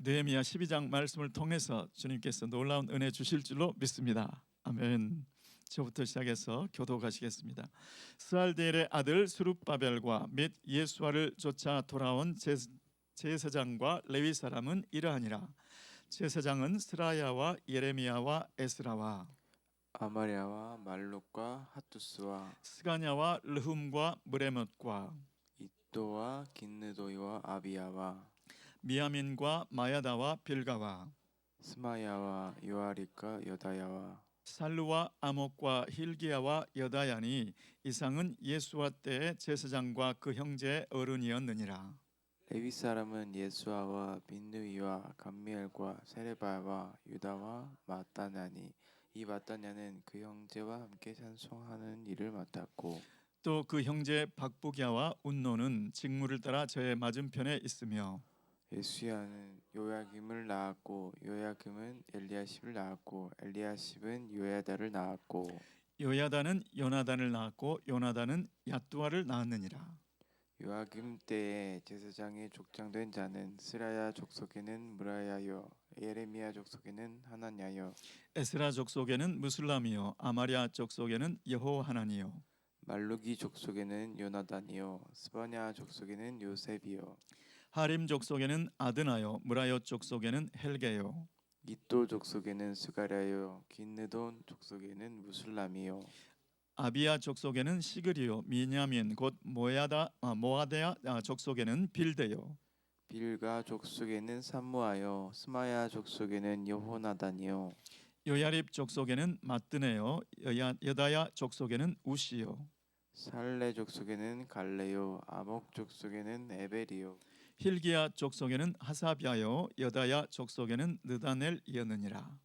느헤미야 12장 말씀을 통해서 주님께서 놀라운 은혜 주실 줄로 믿습니다. 아멘. 저부터 시작해서 교도가시겠습니다. 스알디엘의 아들 스룹바벨과 및 예수아를 쫓아 돌아온 제사장과 레위 사람은 이러하니라. 제사장은 스라야와 예레미야와 에스라와 아마리아와 말룩과 핫투스와 스가냐와 르훔과 무레못과 이또와 긴느도이와 아비야와 미야민과 마야다와 빌가와 스마야와 요아리과 여다야와 살루와 아목과 힐기야와 여다야니 이상은 예수와 때의 제사장과 그 형제의 어른이었느니라. 레위 사람은 예수아와 빈누이와 감미엘과 세레바와 유다와 마따냐니 이 마따냐는 그 형제와 함께 찬송하는 일을 맡았고 또 그 형제 박부기야와 운노는 직무를 따라 저의 맞은편에 있으며 예수야는 요야김을 낳았고 요야김은 엘리야십을 낳았고 엘리야십은 요야다를 낳았고 요야다는 요나단을 낳았고 요나단은 야뚜아를 낳았느니라. 요아김 때에 제사장의 족장된 자는 스라야 족속에는 무라야요 예레미야 족속에는 하나냐요 에스라 족속에는 무술람이요 아마리아 족속에는 여호하나니요 말루기 족속에는 요나단이요 스바냐 족속에는 요셉이요 하림 족속에는 아드나요 무라요 족속에는 헬게요 이또 족속에는 스가랴요 긴느돈 족속에는 무술람이요 아비야 족속에는 시그리요 미냐민 곧 모아데야 족속에는 빌데요 빌가 족속에는 삼무아요 스마야 족속에는 여호나단이요 요야립 족속에는 마뜨네요 여다야 족속에는 우시요 살레 족속에는 갈레요 아목 족속에는 에벨이요 힐기야 족속에는 하사비아요 여다야 족속에는 느다넬이었느니라.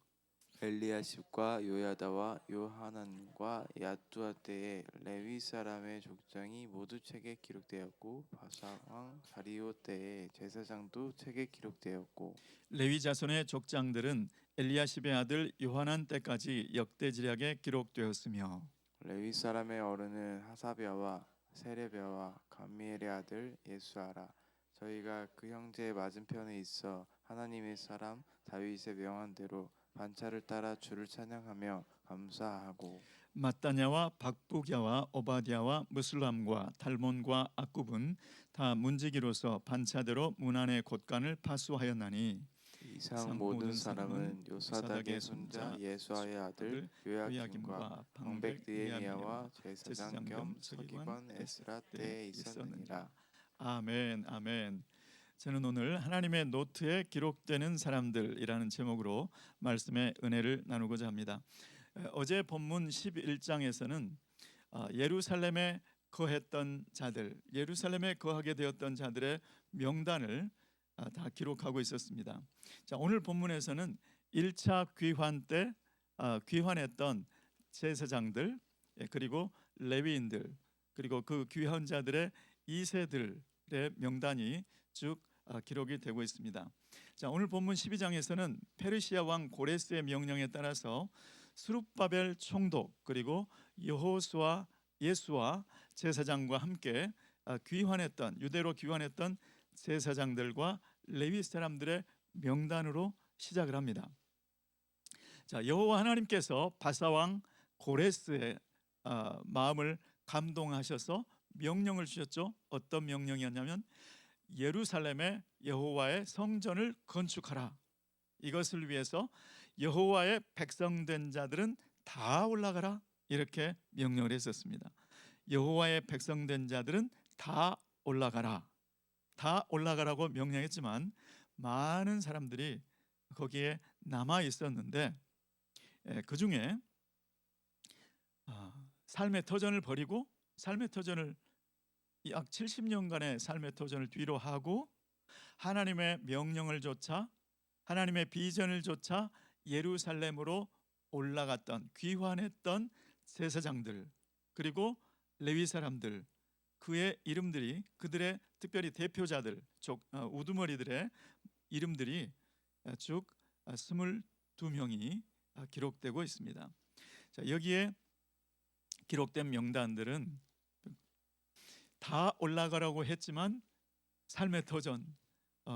엘리야십과 요야다와 요하난과 야뚜아 때에 레위 사람의 족장이 모두 책에 기록되었고 바사 왕 다리오 때에 제사장도 책에 기록되었고 레위 자손의 족장들은 엘리야십의 아들 요하난 때까지 역대지략에 기록되었으며 레위 사람의 어른은 하사비아와 세레비아와 감미엘의 아들 예수아라 저희가 그 형제의 맞은편에 있어 하나님의 사람 다윗의 명한 대로 반차를 따라 주를 찬양하며 감사하고 마따냐와 박부갸와 오바디아와 무슬람과 달몬과 악굽은 다 문지기로서 반차대로 문안의 곳간을 파수하였나니 이상 모든 사람은 요사닥의 손자 예수아의 아들 요야김과 방백 느헤미야와 제사장 겸 서기관 에스라 때에 있었느니라. 아멘 아멘. 저는 오늘 하나님의 노트에 기록되는 사람들이라는 제목으로 말씀의 은혜를 나누고자 합니다. 어제 본문 11장에서는 예루살렘에 거했던 자들, 예루살렘에 거하게 되었던 자들의 명단을 다 기록하고 있었습니다. 자, 오늘 본문에서는 1차 귀환 때 귀환했던 제사장들 그리고 레위인들 그리고 그 귀환자들의 2세들의 명단이 쭉 기록이 되고 있습니다. 자, 오늘 본문 12장에서는 페르시아 왕 고레스의 명령에 따라서 스룹바벨 총독 그리고 여호수아 예수와 제사장과 함께 귀환했던 유대로 귀환했던 제사장들과 레위 사람들의 명단으로 시작을 합니다. 자, 여호와 하나님께서 바사 왕 고레스의 마음을 감동하셔서 명령을 주셨죠. 어떤 명령이었냐면 예루살렘에 여호와의 성전을 건축하라. 이것을 위해서 여호와의 백성된 자들은 다 올라가라. 이렇게 명령을 했었습니다. 여호와의 백성된 자들은 다 올라가라. 다 올라가라고 명령했지만 많은 사람들이 거기에 남아 있었는데 그 중에 삶의 터전을 버리고 삶의 터전을 약 70년간의 삶의 터전을 뒤로 하고 하나님의 명령을 조차 하나님의 비전을 조차 예루살렘으로 올라갔던 귀환했던 제사장들 그리고 레위 사람들 그의 이름들이 그들의 특별히 대표자들 우두머리들의 이름들이 쭉 22명이 기록되고 있습니다. 자, 여기에 기록된 명단들은 다 올라가라고 했지만 삶의 터전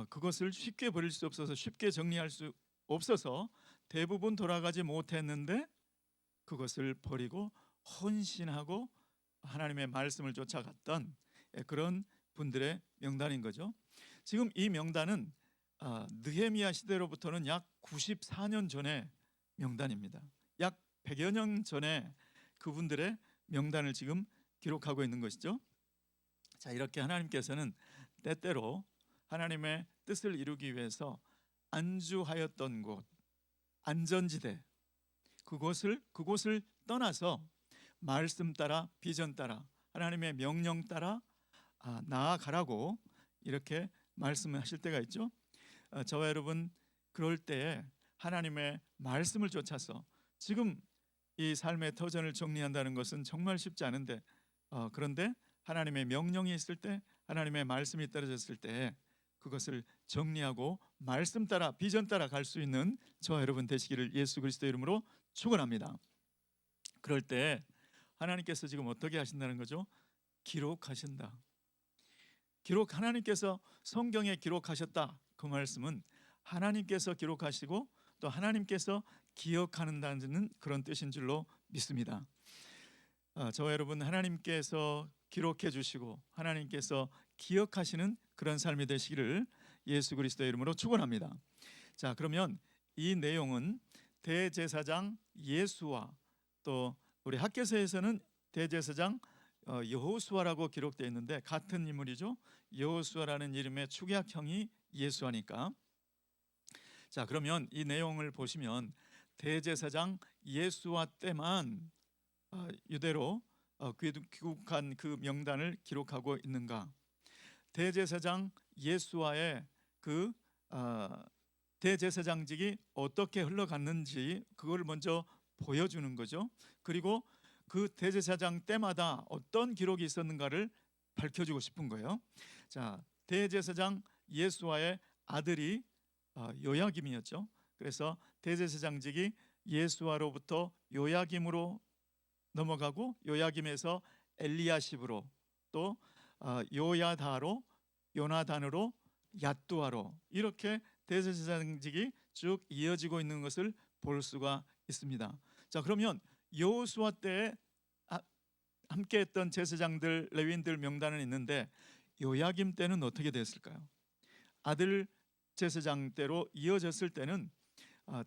그것을 쉽게 버릴 수 없어서 쉽게 정리할 수 없어서 대부분 돌아가지 못했는데 그것을 버리고 헌신하고 하나님의 말씀을 쫓아갔던 그런 분들의 명단인 거죠. 지금 이 명단은 느헤미야 시대로부터는 약 94년 전의 명단입니다. 약 100여 년 전에 그분들의 명단을 지금 기록하고 있는 것이죠. 자, 이렇게 하나님께서는 때때로 하나님의 뜻을 이루기 위해서 안주하였던 곳, 안전지대, 그곳을 떠나서 말씀 따라 비전 따라 하나님의 명령 따라 나아가라고 이렇게 말씀하실 때가 있죠. 저와 여러분 그럴 때에 하나님의 말씀을 쫓아서 지금 이 삶의 터전을 정리한다는 것은 정말 쉽지 않은데 그런데 하나님의 명령이 있을 때 하나님의 말씀이 떨어졌을 때 그것을 정리하고 말씀 따라 비전 따라 갈 수 있는 저와 여러분 되시기를 예수 그리스도의 이름으로 축원합니다. 그럴 때 하나님께서 지금 어떻게 하신다는 거죠? 기록하신다. 하나님께서 성경에 기록하셨다. 그 말씀은 하나님께서 기록하시고 또 하나님께서 기억하는다는 그런 뜻인 줄로 믿습니다. 저와 여러분 하나님께서 기록해 주시고 하나님께서 기억하시는 그런 삶이 되시기를 예수 그리스도의 이름으로 축원합니다. 자, 그러면 이 내용은 대제사장 예수와 또 우리 학개서에서는 대제사장 여호수아라고 기록되어 있는데 같은 인물이죠. 여호수아라는 이름의 축약형이 예수아니까. 자, 그러면 이 내용을 보시면 대제사장 예수아 때만 유대로 귀국한 그 명단을 기록하고 있는가? 대제사장 예수아의 그 대제사장직이 어떻게 흘러갔는지 그걸 먼저 보여주는 거죠. 그리고 그 대제사장 때마다 어떤 기록이 있었는가를 밝혀주고 싶은 거예요. 자, 대제사장 예수아의 아들이 요야김이었죠. 그래서 대제사장직이 예수아로부터 요야김으로 넘어가고 요야김에서 엘리야십으로 또 요야다로 요나단으로 얏두아로 이렇게 대제사장직이 쭉 이어지고 있는 것을 볼 수가 있습니다. 자, 그러면 여호수아 때에 함께했던 제사장들 레위인들 명단은 있는데 요야김 때는 어떻게 됐을까요? 아들 제사장 때로 이어졌을 때는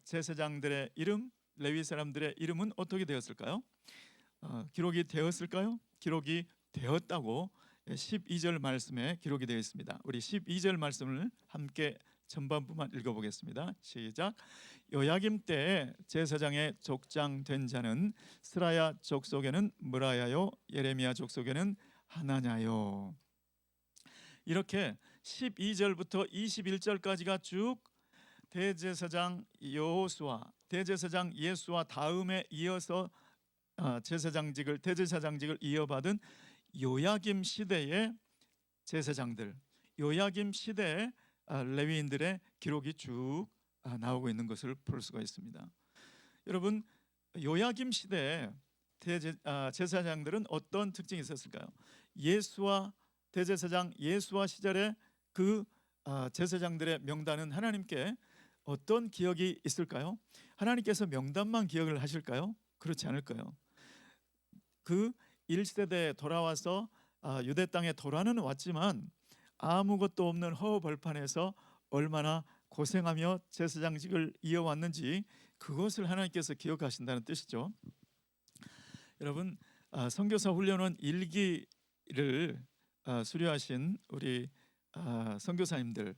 제사장들의 이름, 레위 사람들의 이름은 어떻게 되었을까요? 기록이 되었을까요? 기록이 되었다고 12절 말씀에 기록이 되어 있습니다. 우리 12절 말씀을 함께 전반부만 읽어보겠습니다. 시작. 요야김 때에 제사장의 족장 된 자는 스라야 족속에는 무라야요 예레미야 족속에는 하나냐요. 이렇게 12절부터 21절까지가 쭉 대제사장 여호수아, 대제사장 예수와 다음에 이어서 대제사장직을 이어받은 요야김 시대의 제사장들, 요야김 시대의 레위인들의 기록이 쭉 나오고 있는 것을 볼 수가 있습니다. 여러분, 요야김 시대의 제사장들은 어떤 특징이 있었을까요? 대제사장 예수와 시절에 그 제사장들의 명단은 하나님께 어떤 기억이 있을까요? 하나님께서 명단만 기억을 하실까요? 그렇지 않을까요? 그 1세대에 돌아와서 유대 땅에 돌아는 왔지만 아무것도 없는 허허벌판에서 얼마나 고생하며 제사장직을 이어왔는지 그것을 하나님께서 기억하신다는 뜻이죠. 여러분, 선교사 훈련원 1기를 수료하신 우리 선교사님들,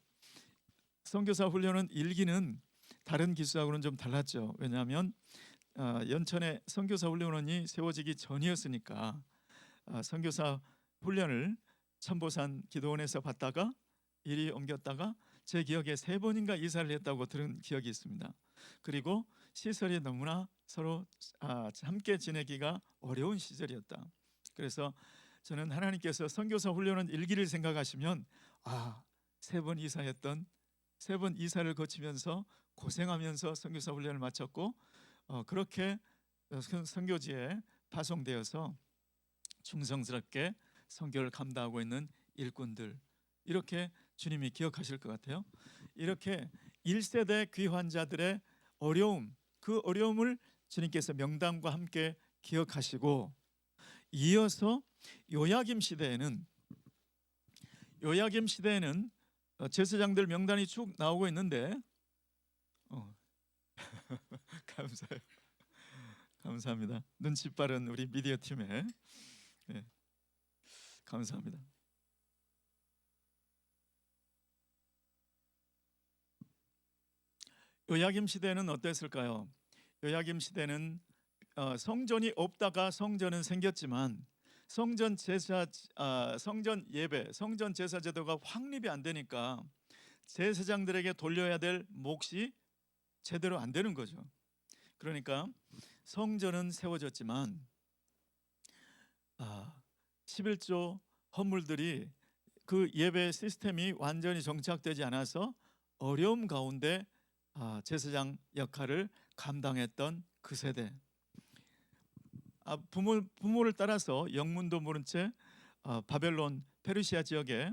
선교사 훈련원 1기는 다른 기수하고는 좀 달랐죠. 왜냐하면 연천에 선교사 훈련원이 세워지기 전이었으니까 선교사 훈련을 천보산 기도원에서 받다가 이리 옮겼다가 제 기억에 3번인가 이사를 했다고 들은 기억이 있습니다. 그리고 시설이 너무나 서로 함께 지내기가 어려운 시절이었다. 그래서 저는 하나님께서 선교사 훈련원 1기를 생각하시면 3번 이사했던 3번 이사를 거치면서 고생하면서 선교사 훈련을 마쳤고 그렇게 선교지에 파송되어서 충성스럽게 선교를 감당하고 있는 일꾼들, 이렇게 주님이 기억하실 것 같아요. 이렇게 1세대 귀환자들의 어려움, 그 어려움을 주님께서 명단과 함께 기억하시고, 이어서 요야김 시대에는 제사장들 명단이 쭉 나오고 있는데 감사해요. 감사합니다. 눈치 빠른 우리 미디어 팀에 네, 감사합니다. 요야김 시대는 어땠을까요? 요야김 시대는 성전이 없다가 성전은 생겼지만 성전 예배, 성전 제사 제도가 확립이 안 되니까 제사장들에게 돌려야 될 몫이 제대로 안 되는 거죠. 그러니까 성전은 세워졌지만 11조 헌물들이 그 예배 시스템이 완전히 정착되지 않아서 어려움 가운데 제사장 역할을 감당했던 그 세대, 부모를 따라서 영문도 모른 채 바벨론 페르시아 지역에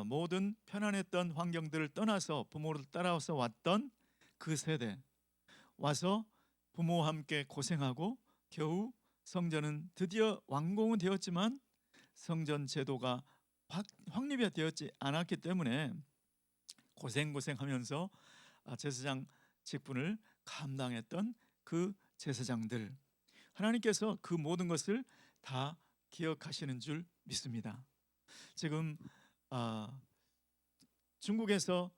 모든 편안했던 환경들을 떠나서 부모를 따라서 왔던 그 세대, 와서 부모와 함께 고생하고 겨우 성전은 드디어 완공은 되었지만 성전 제도가 확립이 되었지 않았기 때문에 고생하면서 제사장 직분을 감당했던 그 제사장들, 하나님께서 그 모든 것을 다 기억하시는 줄 믿습니다. 지금 중국에서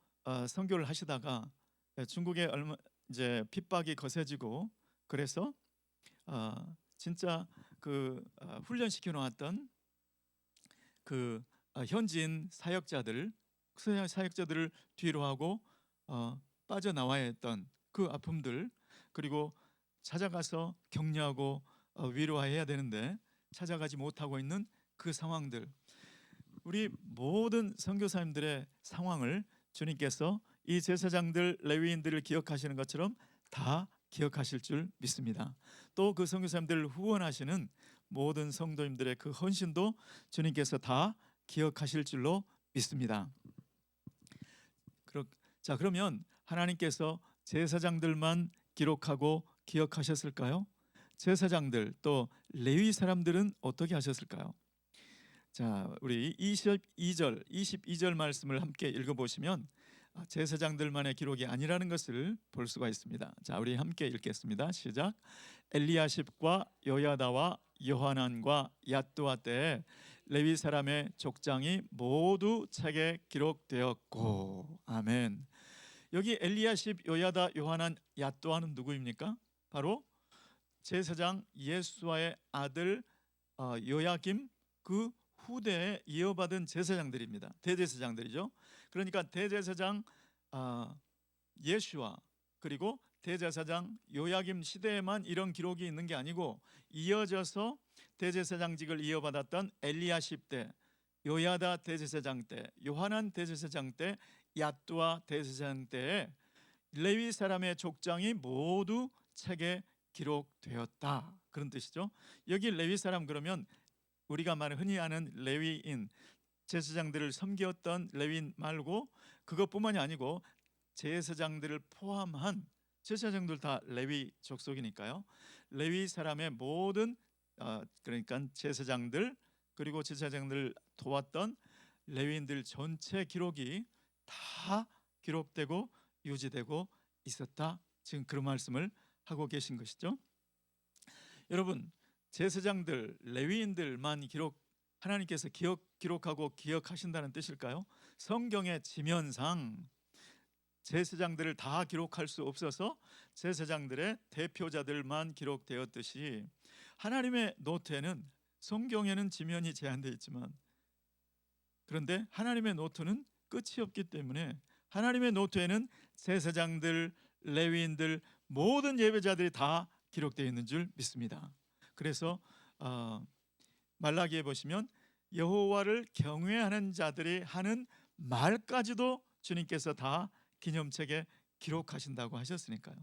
선교를 하시다가 중국에 이제 핍박이 거세지고, 그래서 진짜 그 훈련시켜 놓았던 그 현지인 사역자들을 뒤로 하고 빠져나와야 했던 그 아픔들, 그리고 찾아가서 격려하고 위로해야 되는데 찾아가지 못하고 있는 그 상황들, 우리 모든 선교사님들의 상황을 주님께서 이 제사장들, 레위인들을 기억하시는 것처럼 다 기억하실 줄 믿습니다. 또 그 선교사님들을 후원하시는 모든 성도님들의 그 헌신도 주님께서 다 기억하실 줄로 믿습니다. 자, 그러면 하나님께서 제사장들만 기록하고 기억하셨을까요? 제사장들 또 레위 사람들은 어떻게 하셨을까요? 자, 우리 22절 말씀을 함께 읽어보시면 제사장들만의 기록이 아니라는 것을 볼 수가 있습니다. 자, 우리 함께 읽겠습니다. 시작. 엘리야십과 요야다와 요하난과 얏두아 때에 레위 사람의 족장이 모두 책에 기록되었고. 아멘. 여기 엘리야십, 요야다, 요하난, 얏두아는 누구입니까? 바로 제사장 예수아의 아들 요야김 그 후대에 이어받은 제사장들입니다. 대제사장들이죠. 그러니까 대제사장 예수아 그리고 대제사장 요야김 시대에만 이런 기록이 있는 게 아니고 이어져서 대제사장직을 이어받았던 엘리야십 때, 요야다 대제사장 때, 요하난 대제사장 때, 얏두아 대제사장 때에 레위 사람의 족장이 모두 책에 기록되었다, 그런 뜻이죠. 여기 레위 사람 그러면 우리가 흔히 아는 레위인, 제사장들을 섬겼던 레위인 말고 그것뿐만이 아니고 제사장들을 포함한, 제사장들 다 레위 족속이니까요. 레위 사람의 모든 그러니까 제사장들 그리고 제사장들을 도왔던 레위인들 전체 기록이 다 기록되고 유지되고 있었다. 지금 그런 말씀을 하고 계신 것이죠. 여러분, 제사장들, 레위인들만 하나님께서 기록하고 기억하신다는 뜻일까요? 성경의 지면상 제사장들을 다 기록할 수 없어서 제사장들의 대표자들만 기록되었듯이 하나님의 노트에는, 성경에는 지면이 제한되어 있지만 그런데 하나님의 노트는 끝이 없기 때문에 하나님의 노트에는 제사장들, 레위인들, 모든 예배자들이 다 기록되어 있는 줄 믿습니다. 그래서 말라기에 보시면 여호와를 경외하는 자들이 하는 말까지도 주님께서 다 기념책에 기록하신다고 하셨으니까요.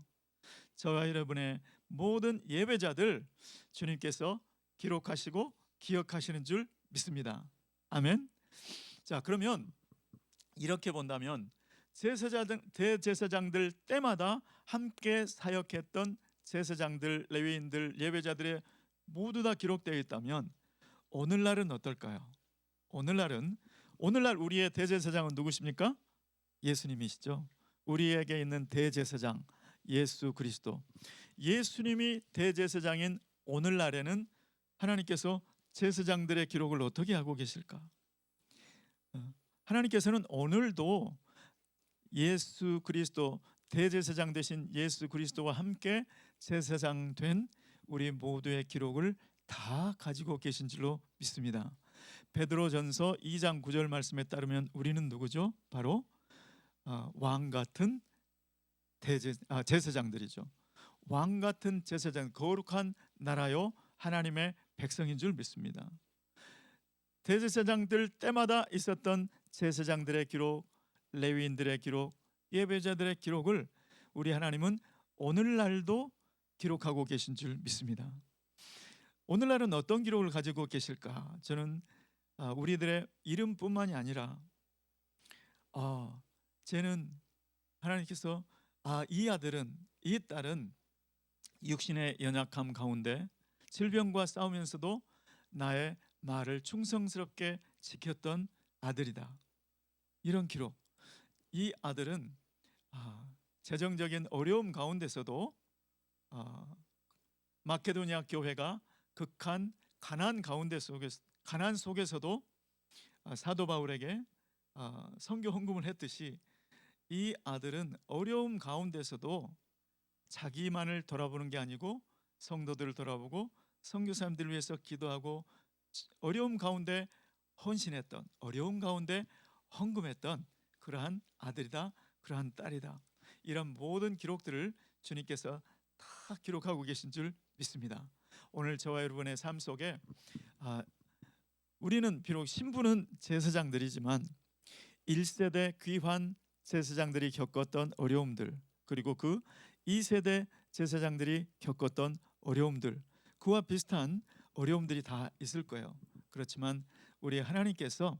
저와 여러분의 모든 예배자들 주님께서 기록하시고 기억하시는 줄 믿습니다. 아멘. 자, 그러면 이렇게 본다면 대제사장들 때마다 함께 사역했던 제사장들, 레위인들, 예배자들의 모두 다 기록되어 있다면 오늘날은 어떨까요? 오늘날 우리의 대제사장은 누구십니까? 예수님이시죠. 우리에게 있는 대제사장 예수 그리스도. 예수님이 대제사장인 오늘날에는 하나님께서 제사장들의 기록을 어떻게 하고 계실까? 하나님께서는 오늘도 예수 그리스도 대제사장 되신 예수 그리스도와 함께 제사장 된 우리 모두의 기록을 다 가지고 계신 줄로 믿습니다. 베드로전서 2장 9절 말씀에 따르면 우리는 누구죠? 바로 왕 같은 제사장들이죠. 왕 같은 제사장, 거룩한 나라요 하나님의 백성인 줄 믿습니다. 대제사장들 때마다 있었던 제사장들의 기록, 레위인들의 기록, 예배자들의 기록을 우리 하나님은 오늘날도 기록하고 계신 줄 믿습니다. 오늘날은 어떤 기록을 가지고 계실까? 저는 우리들의 이름뿐만이 아니라 쟤는 하나님께서 이 아들은, 이 딸은 육신의 연약함 가운데 질병과 싸우면서도 나의 말을 충성스럽게 지켰던 아들이다. 이런 기록. 이 아들은 재정적인 어려움 가운데서도 마케도니아 교회가 극한 가난 속에서도 사도 바울에게 선교 헌금을 했듯이 이 아들은 어려움 가운데서도 자기만을 돌아보는 게 아니고 성도들을 돌아보고 선교사님들을 위해서 기도하고 어려움 가운데 헌신했던, 어려움 가운데 헌금했던 그러한 아들이다, 그러한 딸이다. 이런 모든 기록들을 주님께서 다 기록하고 계신 줄 믿습니다. 오늘 저와 여러분의 삶 속에 우리는 비록 신분은 제사장들이지만 1세대 귀환 제사장들이 겪었던 어려움들, 그리고 그 2세대 제사장들이 겪었던 어려움들, 그와 비슷한 어려움들이 다 있을 거예요. 그렇지만 우리 하나님께서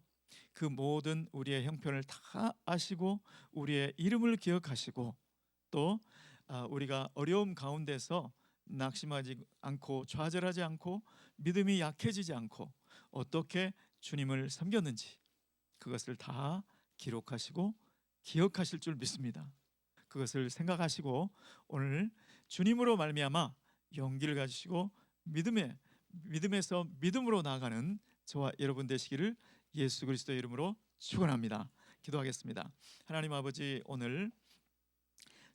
그 모든 우리의 형편을 다 아시고 우리의 이름을 기억하시고 또 우리가 어려움 가운데서 낙심하지 않고 좌절하지 않고 믿음이 약해지지 않고 어떻게 주님을 섬겼는지 그것을 다 기록하시고 기억하실 줄 믿습니다. 그것을 생각하시고 오늘 주님으로 말미암아 용기를 가지시고 믿음에서 믿음으로 나아가는 저와 여러분 되시기를 예수 그리스도의 이름으로 축원합니다. 기도하겠습니다. 하나님 아버지, 오늘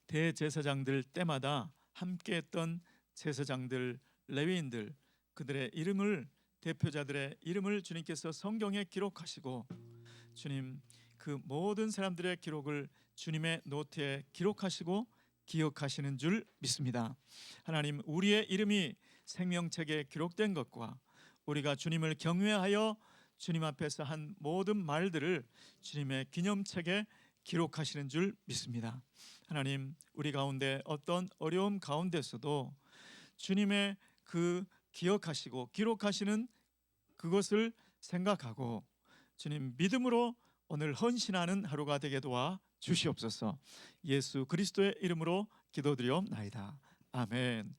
대제사장들 때마다 함께했던 제사장들, 레위인들, 그들의 이름을, 대표자들의 이름을 주님께서 성경에 기록하시고 주님, 그 모든 사람들의 기록을 주님의 노트에 기록하시고 기억하시는 줄 믿습니다. 하나님, 우리의 이름이 생명책에 기록된 것과 우리가 주님을 경외하여 주님 앞에서 한 모든 말들을 주님의 기념책에 기록하시는 줄 믿습니다. 하나님, 우리 가운데 어떤 어려움 가운데서도 주님의 그 기억하시고 기록하시는 그것을 생각하고 주님 믿음으로 오늘 헌신하는 하루가 되게 도와 주시옵소서. 예수 그리스도의 이름으로 기도드리옵나이다. 아멘.